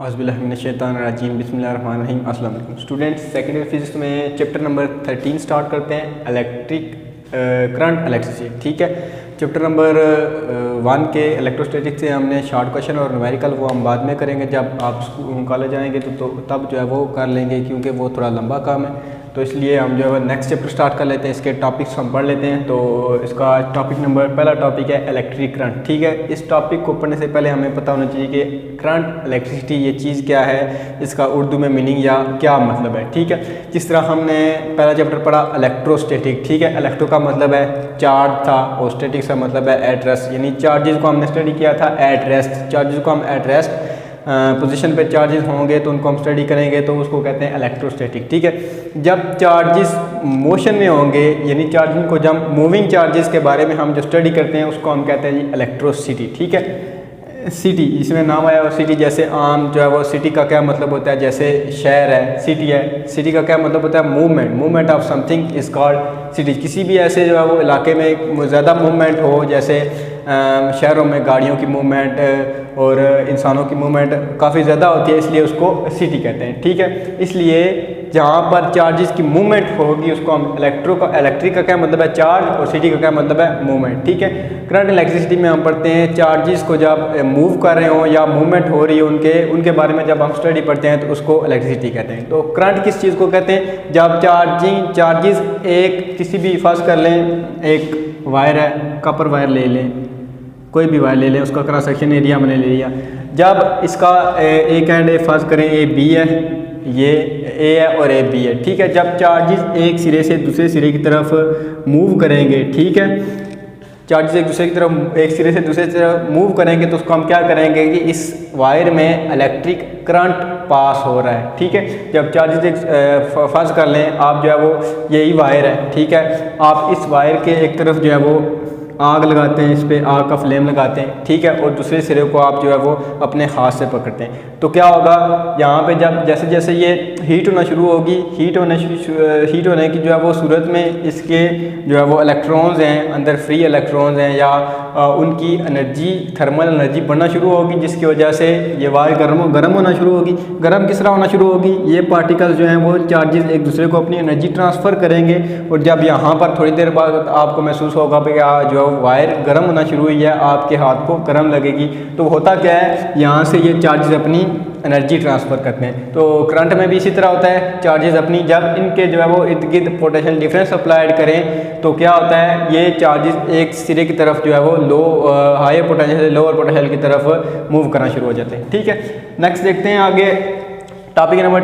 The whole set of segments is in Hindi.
औज़ुबिल्लाहिमिनश्शैतानिर्रजीम बिस्मिल्लाहिर्रहमानिर्रहीम। अस्सलाम वालेकुम स्टूडेंट्स, सेकेंड ईयर फिजिक्स में चैप्टर नंबर 13 स्टार्ट करते हैं, इलेक्ट्रिक करंट इलेक्ट्रिसिटी। ठीक है, चैप्टर नंबर 1 के इलेक्ट्रोस्टैटिक्स से हमने शॉर्ट क्वेश्चन और न्यूमेरिकल वो हम बाद में करेंगे जब आप कॉलेज आएंगे तो तब जो है वो कर लेंगे, क्योंकि वो थोड़ा लंबा काम है। तो इसलिए हम जो है नेक्स्ट चैप्टर स्टार्ट कर लेते हैं, इसके टॉपिक्स हम पढ़ लेते हैं। तो इसका पहला टॉपिक है इलेक्ट्रिक करंट। ठीक है, इस टॉपिक को पढ़ने से पहले हमें पता होना चाहिए कि करंट इलेक्ट्रिसिटी ये चीज़ क्या है, इसका उर्दू में मीनिंग या क्या मतलब है। ठीक है, जिस तरह हमने पहला चैप्टर पढ़ा इलेक्ट्रोस्टैटिक। ठीक है, इलेक्ट्रो का मतलब है चार्ज था और स्टैटिक का मतलब है एट रेस्ट, यानी चार्जेस को हमने स्टडी किया था एट रेस्ट। चार्जेस को हम एट रेस्ट पोजीशन पे चार्जेस होंगे तो उनको हम स्टडी करेंगे, तो उसको कहते हैं इलेक्ट्रोस्टैटिक। ठीक है, जब चार्जेस मोशन में होंगे यानी चार्जिंग को जब मूविंग चार्जेस के बारे में हम जो स्टडी करते हैं उसको हम कहते हैं जी इलेक्ट्रोसिटी। ठीक है, सिटी इसमें नाम आया और सिटी जैसे आम जो है वो सिटी का क्या मतलब होता है, जैसे शहर है सिटी है, सिटी का क्या मतलब होता है movement of something is called city. किसी भी ऐसे जो है वो इलाके में ज़्यादा मूवमेंट हो, जैसे शहरों में गाड़ियों की मूवमेंट और इंसानों की मूवमेंट काफ़ी ज़्यादा होती है, इसलिए उसको सिटी कहते हैं। ठीक है, इसलिए जहाँ पर चार्जेस की मूवमेंट होगी उसको हम इलेक्ट्रिक का क्या मतलब है चार्ज और सिटी का क्या मतलब है मूवमेंट। ठीक है, करंट इलेक्ट्रिसिटी में हम पढ़ते हैं चार्जेस को जब मूव कर रहे हो या मूवमेंट हो रही है उनके बारे में जब हम स्टडी पढ़ते हैं तो उसको इलेक्ट्रिसिटी कहते हैं। तो करंट किस चीज़ को कहते हैं, जब चार्जेस एक किसी भी फर्ज कर लें, एक वायर है, कॉपर वायर ले लें, कोई भी वायर ले लें, उसका क्रॉस सेक्शन एरिया हमने ले लिया। जब इसका एक एंड फर्ज करें ए बी है, ये ए है और ए बी है। ठीक है, जब चार्जेस एक सिरे से दूसरे सिरे की तरफ मूव करेंगे, ठीक है, चार्जेस एक सिरे से दूसरे तरफ मूव करेंगे तो उसको हम क्या करेंगे कि इस वायर में इलेक्ट्रिक करंट पास हो रहा है। ठीक है, जब चार्जेस फर्ज कर लें आप जो है वो यही वायर है, ठीक है, आप इस वायर के एक तरफ जो है वो आग लगाते हैं, इस पर आग का फ्लेम लगाते हैं, ठीक है, और दूसरे सिरे को आप जो है वो अपने हाथ से पकड़ते हैं, तो क्या होगा यहाँ पे जब जैसे जैसे ये हीट होना शुरू होगी, हीट होने की जो है वो सूरत में इसके जो है वो इलेक्ट्रॉन्स हैं, अंदर फ्री इलेक्ट्रॉन्स हैं या उनकी एनर्जी थर्मल एनर्जी बढ़ना शुरू होगी, जिसकी वजह से ये वायर गर्म होना शुरू होगी। गर्म किस तरह होना शुरू होगी, ये पार्टिकल्स जो हैं वो चार्जेस एक दूसरे को अपनी एनर्जी ट्रांसफ़र करेंगे और जब यहाँ पर थोड़ी देर बाद आपको महसूस होगा कि जो वायर गर्म होना शुरू हुई है, आपके हाथ को गर्म लगेगी, तो होता क्या है यहाँ से ये चार्जेस अपनी एनर्जी ट्रांसफ़र करते हैं। तो करंट में भी इसी तरह होता है, चार्जेस अपनी जब इनके जो है वो इर्द गिर्द पोटेंशियल डिफरेंस अप्लाइड करें तो क्या होता है, ये चार्जेस एक सिरे की तरफ जो है वो हायर पोटेंशियल से लोअर पोटेंशियल की तरफ मूव करना शुरू हो जाते हैं। ठीक है, नेक्स्ट देखते हैं आगे, टॉपिक नंबर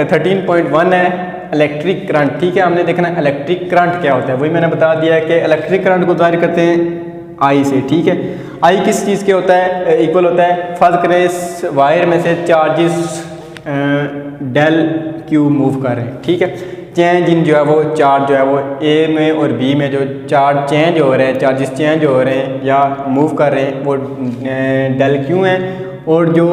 13.1 है इलेक्ट्रिक करंट। ठीक है, हमने देखना इलेक्ट्रिक करंट क्या होता है, वही मैंने बता दिया है कि इलेक्ट्रिक करंट को जाहिर करते हैं आई से। ठीक है, आई किस चीज़ के होता है, इक्वल होता है फर्ज करें इस वायर में से चार्जेस डेल क्यू मूव कर रहे हैं। ठीक है, चेंज इन जो है वो चार्ज जो है वो ए में और बी में जो चार्ज चेंज हो रहे हैं, चार्जेस चेंज हो रहे हैं या मूव कर रहे हैं वो डेल क्यू हैं, और जो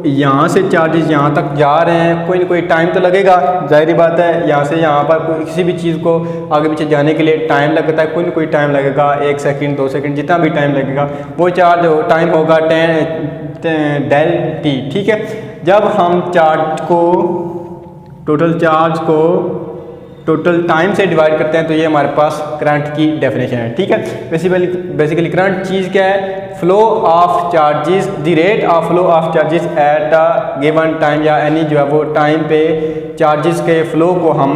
यहाँ से चार्जेस यहाँ तक जा रहे हैं कोई ना कोई टाइम तो लगेगा, जाहिर बात है, यहाँ से यहाँ पर कोई किसी भी चीज़ को आगे पीछे जाने के लिए टाइम लगता है, कोई ना कोई टाइम लगेगा, 1 सेकंड 2 सेकंड जितना भी टाइम लगेगा वो चार्ज टाइम होगा डेल टी। ठीक है, जब हम टोटल टाइम से डिवाइड करते हैं तो ये हमारे पास करंट की डेफिनेशन है। ठीक है, बेसिकली करंट चीज़ क्या है, flow of charges, the rate of flow of charges at a given time, या एनी जो है वो टाइम पे चार्जेस के फ्लो को हम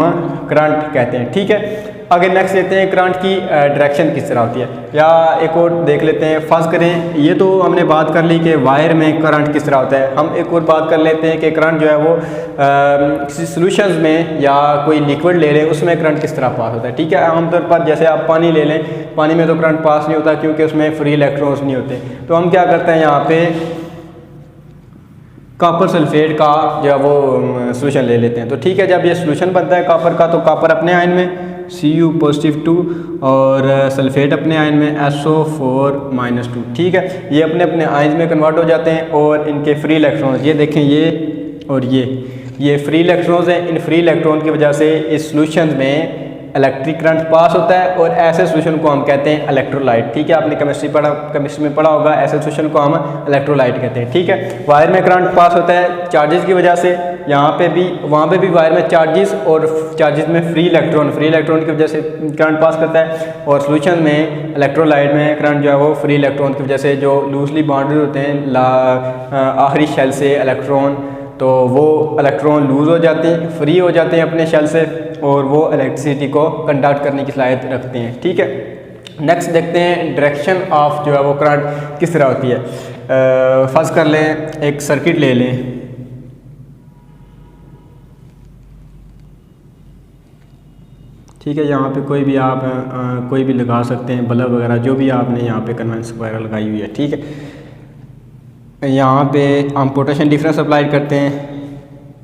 करंट कहते हैं। ठीक है, आगे नेक्स्ट लेते हैं करंट की डायरेक्शन किस तरह होती है, या एक और देख लेते हैं, फर्ज करें ये तो हमने बात कर ली कि वायर में करंट किस तरह होता है, हम एक और बात कर लेते हैं कि करंट जो है वो किसी सॉल्यूशंस में या कोई लिक्विड ले लें उसमें करंट किस तरह पास होता है। ठीक है, आमतौर पर जैसे आप पानी ले लें, पानी में तो करंट पास नहीं होता क्योंकि उसमें फ्री इलेक्ट्रॉन्स नहीं होते, तो हम क्या करते हैं यहाँ पे कॉपर सल्फेट का जो है वो सोल्यूशन ले लेते हैं। तो ठीक है, जब ये सोल्यूशन बनता है कॉपर का तो कॉपर अपने आयन में Cu+2 और सल्फेट अपने आयन में SO4-2। ठीक है, ये अपने अपने आयन में कन्वर्ट हो जाते हैं और इनके फ्री इलेक्ट्रॉन्स, ये देखें ये और ये फ्री इलेक्ट्रॉन्स हैं, इन फ्री इलेक्ट्रॉन की वजह से इस सॉल्यूशन में इलेक्ट्रिक करंट पास होता है और ऐसे सोल्यूशन को हम कहते हैं इलेक्ट्रोलाइट। ठीक है, आपने केमिस्ट्री में पढ़ा होगा, ऐसे सोल्यूशन को हम इलेक्ट्रोलाइट कहते हैं। ठीक है, वायर में करंट पास होता है चार्जेस की वजह से, यहाँ पे भी वहाँ पे भी वायर में चार्जेस और चार्जेस में फ्री इलेक्ट्रॉन की वजह से करंट पास करता है, और सोल्यूशन में इलेक्ट्रोलाइट में करंट जो है वो फ्री इलेक्ट्रॉन की वजह से, जो लूजली बॉन्डेड होते हैं आखिरी शेल से इलेक्ट्रॉन, तो वो इलेक्ट्रॉन लूज़ हो जाते हैं, फ्री हो जाते हैं अपने शेल से, और वो इलेक्ट्रिसिटी को कंडक्ट करने की सलाहियत रखते हैं। ठीक है, नेक्स्ट देखते हैं डायरेक्शन ऑफ जो है वो करंट किस तरह होती है। फर्स्ट कर लें, एक सर्किट ले लें, ठीक है, यहाँ पे कोई भी आप कोई भी लगा सकते हैं, बल्ब वगैरह जो भी आपने यहाँ पे कन्वेंस वगैरह लगाई हुई है। ठीक है, यहाँ पे हम पोटेंशियल डिफरेंस अप्लाई करते हैं,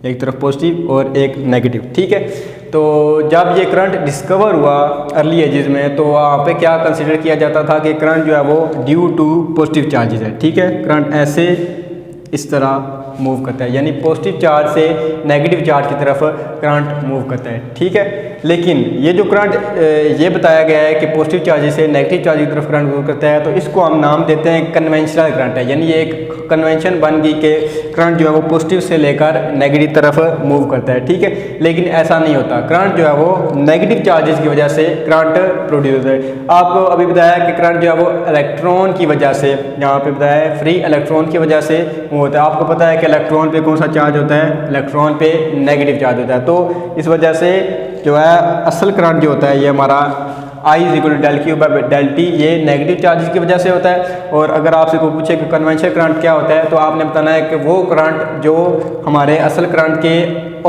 एक तरफ पॉजिटिव और एक नेगेटिव। ठीक है, तो जब ये करंट डिस्कवर हुआ अर्ली एजेस में, तो वहाँ पे क्या कंसिडर किया जाता था कि करंट जो है वो ड्यू टू पॉजिटिव चार्जेस है। ठीक है, करंट ऐसे इस तरह मूव करता है, यानी पॉजिटिव चार्ज से नेगेटिव चार्ज की तरफ करंट मूव करता है। ठीक है, लेकिन ये जो करंट ये बताया गया है कि पॉजिटिव चार्ज से नेगेटिव चार्ज की तरफ करंट मूव करता है, तो इसको हम नाम देते हैं कन्वेंशनल करंट है, यानी ये एक कन्वेंशन बन गई कि करंट जो है वो पॉजिटिव से लेकर नेगेटिव तरफ मूव करता है। ठीक है, लेकिन ऐसा नहीं होता, करंट जो है वो नेगेटिव चार्जेस की वजह से करंट प्रोड्यूस होता है। आपको अभी बताया कि करंट जो है वो इलेक्ट्रॉन की वजह से, यहाँ पे बताया है फ्री इलेक्ट्रॉन की वजह से मूव होता है। आपको पता है कि इलेक्ट्रॉन पे कौन सा चार्ज होता है, इलेक्ट्रॉन पे नेगेटिव चार्ज होता है, तो इस वजह से जो है असल करंट जो होता है ये हमारा I = del Q by del T, ये नेगेटिव चार्जेस की वजह से होता है। और अगर आपसे कोई पूछे कि कन्वेंशनल करंट क्या होता है, तो आपने बताना है कि वो करंट जो हमारे असल करंट के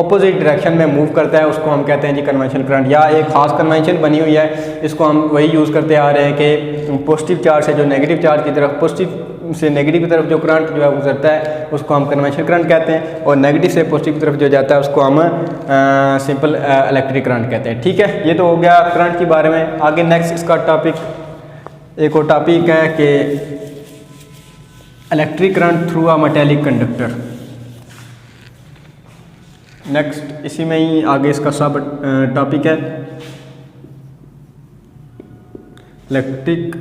ऑपोजिट डायरेक्शन में मूव करता है, उसको हम कहते हैं जी कन्वेंशनल करंट, या एक खास कन्वेंशन बनी हुई है, इसको हम वही यूज़ करते आ रहे हैं कि पॉजिटिव चार्ज से जो नेगेटिव चार्ज की तरफ, पॉजिटिव से नेगेटिव की तरफ जो करंट जो है गुजरता है उसको हम कन्वेंशनल करंट कहते हैं, और नेगेटिव से पॉजिटिव की तरफ जो जाता है उसको हम सिंपल इलेक्ट्रिक करंट कहते हैं। ठीक है, ये तो हो गया करंट के बारे में। आगे नेक्स्ट इसका टॉपिक, एक और टॉपिक है कि electric current through a metallic conductor. Next इसी में ही आगे इसका सब टॉपिक है, electric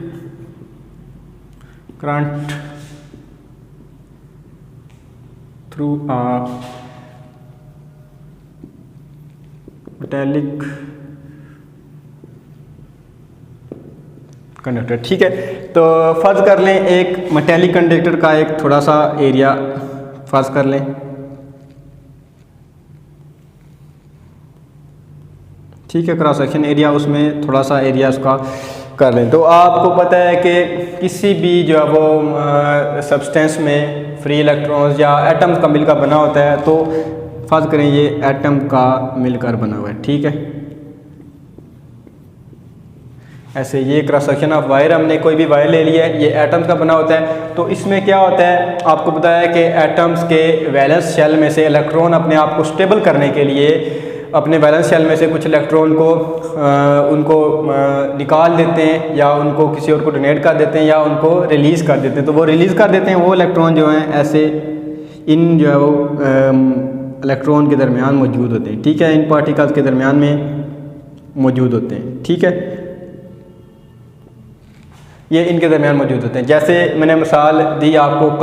current through a metallic conductor. ठीक है, तो फर्ज कर लें एक मेटेलिक कंडक्टर का एक थोड़ा सा एरिया फर्ज कर लें। ठीक है, क्रॉस सेक्शन एरिया, उसमें थोड़ा सा एरिया उसका कर लें। तो आपको पता है कि किसी भी जो है वो सब्सटेंस में फ्री इलेक्ट्रॉन्स या एटम्स का मिलकर बना होता है, तो फर्ज करें ये एटम का मिलकर बना हुआ है। ठीक है, ऐसे ये क्रॉस सेक्शन ऑफ वायर, हमने कोई भी वायर ले लिया है, ये एटम्स का बना होता है। तो इसमें क्या होता है, आपको पता है कि एटम्स के वैलेंस शेल में से इलेक्ट्रॉन अपने आप को स्टेबल करने के लिए अपने वैलेंस शेल में से कुछ इलेक्ट्रॉन को उनको निकाल देते हैं, या उनको किसी और को डोनेट कर देते हैं, या उनको रिलीज़ कर देते हैं। तो वो रिलीज़ कर देते हैं, वो इलेक्ट्रॉन जो हैं ऐसे इन जो है वो इलेक्ट्रॉन के दरमियान मौजूद होते हैं। ठीक है, इन पार्टिकल्स के दरमियान में मौजूद होते हैं। ठीक है, ये इनके दरमियान मौजूद होते हैं। जैसे मैंने मिसाल दी आपको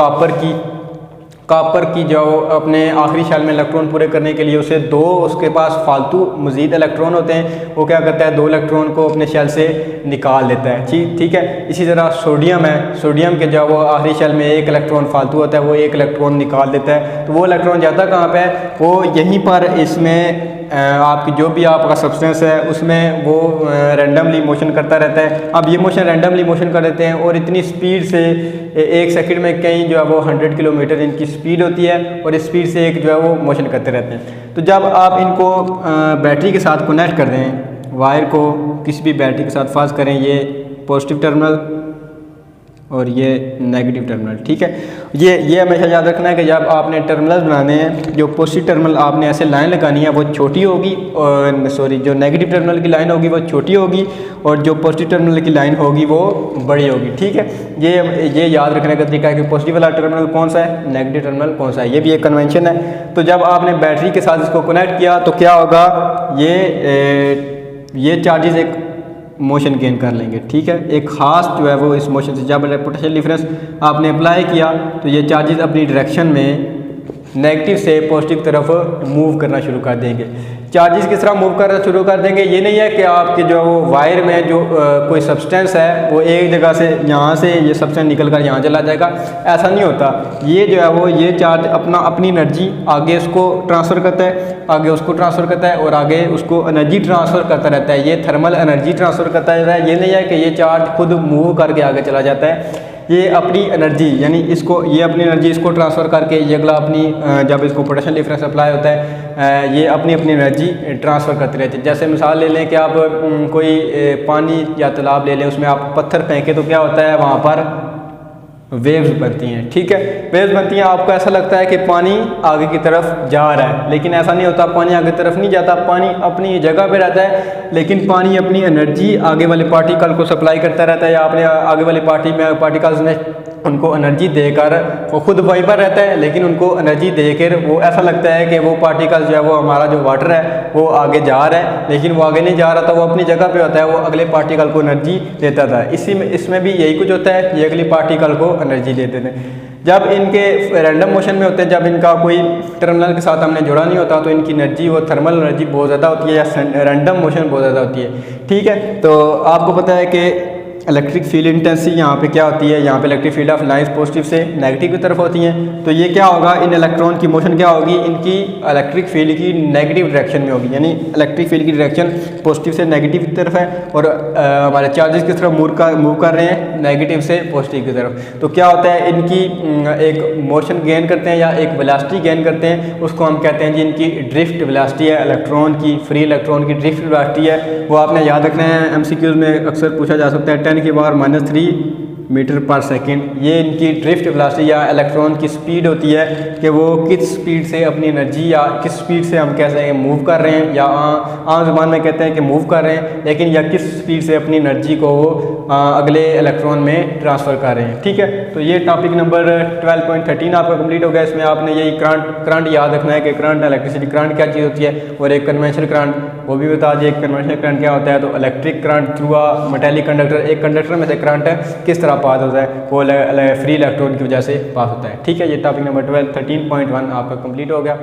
कापर की जो अपने आखिरी शेल में इलेक्ट्रॉन पूरे करने के लिए उसे दो उसके पास फालतू मज़ीद इलेक्ट्रॉन होते हैं, वो क्या करता है, दो इलेक्ट्रॉन को अपने शेल से निकाल देता है। ठीक है, इसी तरह सोडियम है, सोडियम के जो वो आखिरी शेल में एक इलेक्ट्रॉन फालतू होता है, वो एक इलेक्ट्रॉन निकाल देता है। तो वो इलेक्ट्रॉन जाता कहाँ पे है, वो यहीं पर इसमें आपकी जो भी आपका सब्सटेंस है उसमें वो रैंडमली मोशन करता रहता है। अब ये मोशन रैंडमली मोशन कर देते हैं, और इतनी स्पीड से एक सेकंड में कहीं जो है वो 100 किलोमीटर इनकी स्पीड होती है, और इस स्पीड से एक जो है वो मोशन करते रहते हैं। तो जब आप इनको बैटरी के साथ कनेक्ट कर दें, वायर को किसी भी बैटरी के साथ फास्ट करें, ये पॉजिटिव टर्मिनल और ये नेगेटिव टर्मिनल। ठीक है, ये हमेशा याद रखना है कि जब आपने टर्मिनल बनाने हैं, जो पॉजिटिव टर्मिनल आपने ऐसे लाइन लगानी है वो छोटी होगी, और जो नेगेटिव टर्मिनल की लाइन होगी वो छोटी होगी, और जो पॉजिटिव टर्मिनल की लाइन होगी वो बड़ी होगी। ठीक है, ये याद रखने का तरीका है कि पॉजिटिव वाला टर्मिनल कौन सा है, नेगेटिव टर्मिनल कौन सा है, ये भी एक कन्वेंशन है। तो जब आपने बैटरी के साथ इसको कनेक्ट किया तो क्या होगा, ये ये चार्जेस एक मोशन गेन कर लेंगे, ठीक है। एक खास जो है वो इस मोशन से, जब पोटेंशियल डिफरेंस आपने अप्लाई किया तो ये चार्जेस अपनी डायरेक्शन में नेगेटिव से पॉजिटिव तरफ मूव करना शुरू कर देंगे। चार्जेस किस तरह मूव करना शुरू कर देंगे, ये नहीं है कि आपके जो वो वायर में जो कोई सब्सटेंस है वो एक जगह से, यहाँ से ये सब्सटेंस निकल कर यहाँ चला जाएगा, ऐसा नहीं होता। ये जो है वो ये चार्ज अपनी एनर्जी आगे उसको ट्रांसफ़र करता है, आगे उसको ट्रांसफ़र करता है और आगे उसको एनर्जी ट्रांसफ़र करता रहता है। ये थर्मल एनर्जी ट्रांसफ़र करता रहता है। ये नहीं है कि ये चार्ज खुद मूव करके आगे चला जाता है। ये अपनी एनर्जी यानी इसको, ये अपनी एनर्जी इसको ट्रांसफ़र करके, ये अगला अपनी जब इसको पोटेंशियल डिफरेंस अप्लाई होता है ये अपनी एनर्जी ट्रांसफ़र करते रहते हैं। जैसे मिसाल ले लें कि आप कोई पानी या तालाब ले लें, उसमें आप पत्थर फेंकें तो क्या होता है, वहाँ पर वेव्स बनती हैं, ठीक है। वेव्स बनती हैं, आपको ऐसा लगता है कि पानी आगे की तरफ जा रहा है, लेकिन ऐसा नहीं होता। पानी आगे की तरफ नहीं जाता, पानी अपनी जगह पे रहता है, लेकिन पानी अपनी एनर्जी आगे वाले पार्टिकल को सप्लाई करता रहता है, या अपने आगे वाले पार्टिकल्स में उनको एनर्जी देकर, वो खुद वाइपर रहता है लेकिन उनको एनर्जी देकर वो ऐसा लगता है कि वो पार्टिकल जो है वो हमारा जो वाटर है वो आगे जा रहा है, लेकिन वो आगे नहीं जा रहा था, वो अपनी जगह पे होता है, वो अगले पार्टिकल को एनर्जी देता था। इसमें भी यही कुछ होता है, ये अगले पार्टिकल को एनर्जी देते थे। जब इनके रैंडम मोशन में होते हैं, जब इनका कोई टर्मिनल के साथ हमने जुड़ा नहीं होता, तो इनकी एनर्जी, वो थर्मल एनर्जी बहुत ज़्यादा होती है, या रैंडम मोशन बहुत ज़्यादा होती है, ठीक है। तो आपको पता है कि इलेक्ट्रिक फील्ड इंटेंसिटी यहाँ पे क्या होती है, यहाँ पे electric field of lines positive से नेगेटिव की तरफ होती हैं। तो ये क्या होगा, इन इलेक्ट्रॉन की मोशन क्या होगी, इनकी इलेक्ट्रिक फील्ड की नेगेटिव डायरेक्शन में होगी, यानी इलेक्ट्रिक फील्ड की डायरेक्शन पॉजिटिव से नेगेटिव की तरफ है, और हमारे चार्जेस किस तरफ मूव कर रहे हैं, नेगेटिव से पॉजिटिव की तरफ। तो क्या होता है, इनकी एक मोशन गेन करते हैं या एक वेलोसिटी गेन करते हैं, उसको हम कहते हैं जी इनकी ड्रिफ्ट वेलोसिटी है, इलेक्ट्रॉन की, फ्री इलेक्ट्रॉन की ड्रिफ्ट वेलोसिटी है। वो आपने याद रखना है, MCQs में अक्सर पूछा जा सकता है, 10⁻³ मीटर पर सेकंड। ये इनकी ड्रिफ्ट वेलोसिटी या इलेक्ट्रॉन की स्पीड होती है कि वो किस स्पीड से अपनी एनर्जी, या किस स्पीड से हम कह सकते हैं मूव कर रहे हैं, या आम ज़बान में कहते हैं कि मूव कर रहे हैं, लेकिन या किस स्पीड से अपनी एनर्जी को वो अगले इलेक्ट्रॉन में ट्रांसफ़र कर रहे हैं, ठीक है। तो ये टॉपिक नंबर 12.13 आपका कंप्लीट हो गया। इसमें आपने यही करंट याद रखना है कि करंट, इलेक्ट्रिसिटी, करंट क्या चीज़ होती है, और एक कन्वेंशनल करंट वो भी बता दिए। कन्वेंशनल करंट क्या होता है, तो electric current through a metallic conductor, एक कंडक्टर में से करंट किस तरह पास होता है, वो फ्री इलेक्ट्रॉन की वजह से पास होता है, ठीक है। ये टॉपिक नंबर 13.1 आपका कंप्लीट हो गया।